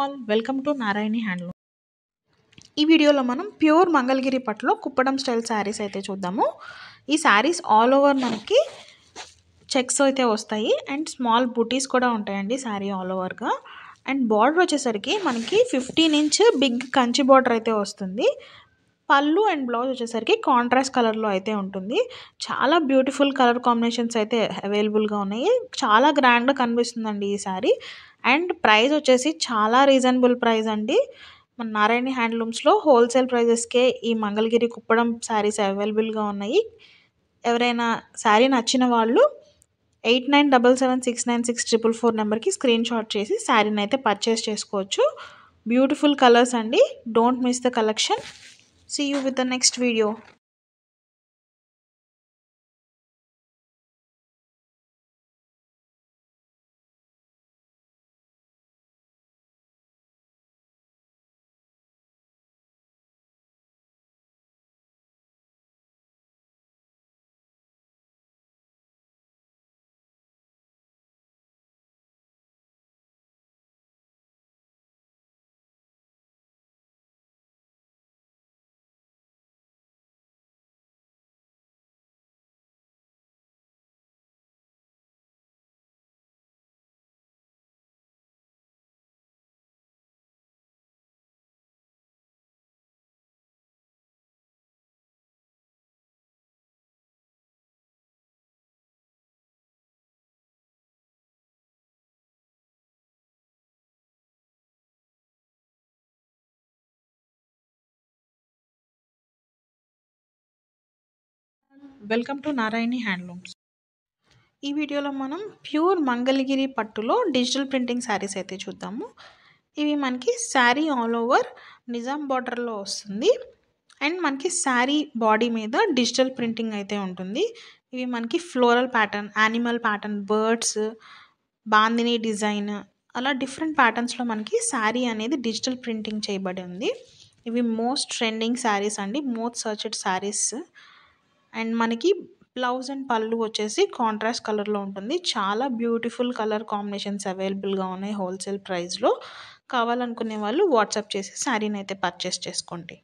All welcome to Narayani handloom. ఈ వీడియోలో మనం ప్యూర్ మంగళగిరి పట్టులో కుప్పడం స్టైల్ శారీస్ అయితే చూద్దాము. ఈ శారీస్ ఆల్ ఓవర్ మనకి చెక్స్ అయితే వస్తాయి అండ్ స్మాల్ బూటీస్ కూడా ఉంటాయండి శారీ ఆల్ ఓవర్గా. అండ్ బార్డర్ వచ్చేసరికి మనకి 15 ఇంచ్ బిగ్ కంచి బార్డర్ అయితే వస్తుంది. పళ్ళు అండ్ బ్లౌజ్ వచ్చేసరికి కాంట్రాస్ట్ కలర్లో అయితే ఉంటుంది. చాలా బ్యూటిఫుల్ కలర్ కాంబినేషన్స్ అయితే అవైలబుల్గా ఉన్నాయి. చాలా గ్రాండ్గా కనిపిస్తుందండి ఈ శారీ. అండ్ ప్రైస్ వచ్చేసి చాలా రీజనబుల్ ప్రైస్ అండి. మన నారాయణ హ్యాండ్లూమ్స్లో హోల్సేల్ ప్రైజెస్కే ఈ మంగళగిరి కుప్పడం శారీస్ అవైలబుల్గా ఉన్నాయి. ఎవరైనా శారీ నచ్చిన వాళ్ళు 8977696444 నెంబర్కి స్క్రీన్ షాట్ చేసి శారీని అయితే పర్చేస్ చేసుకోవచ్చు. బ్యూటిఫుల్ కలర్స్ అండి. Don't miss the collection. See you with the next video. Welcome to Narayani handlooms. ఈ వీడియోలో మనం ప్యూర్ మంగళగిరి పట్టులో డిజిటల్ ప్రింటింగ్ శారీస్ అయితే చూద్దాము. ఇవి మనకి శారీ ఆల్ ఓవర్ నిజాం బార్డర్లో వస్తుంది అండ్ మనకి శారీ బాడీ మీద డిజిటల్ ప్రింటింగ్ అయితే ఉంటుంది. ఇవి మనకి floral pattern, animal pattern, birds, bandhani design అలా డిఫరెంట్ ప్యాటర్న్స్లో మనకి శారీ అనేది డిజిటల్ ప్రింటింగ్ చేయబడి ఉంది. ఇవి మోస్ట్ ట్రెండింగ్ శారీస్ అండి, మోస్ట్ సర్చ్డ్ శారీస్. అండ్ మనకి బ్లౌజ్ అండ్ పళ్ళు వచ్చేసి కాంట్రాస్ట్ కలర్లో ఉంటుంది. చాలా బ్యూటిఫుల్ కలర్ కాంబినేషన్స్ అవైలబుల్గా ఉన్నాయి హోల్సేల్ ప్రైస్లో. కావాలనుకునే వాళ్ళు వాట్సాప్ చేసి శారీని అయితే పర్చేస్ చేసుకోండి.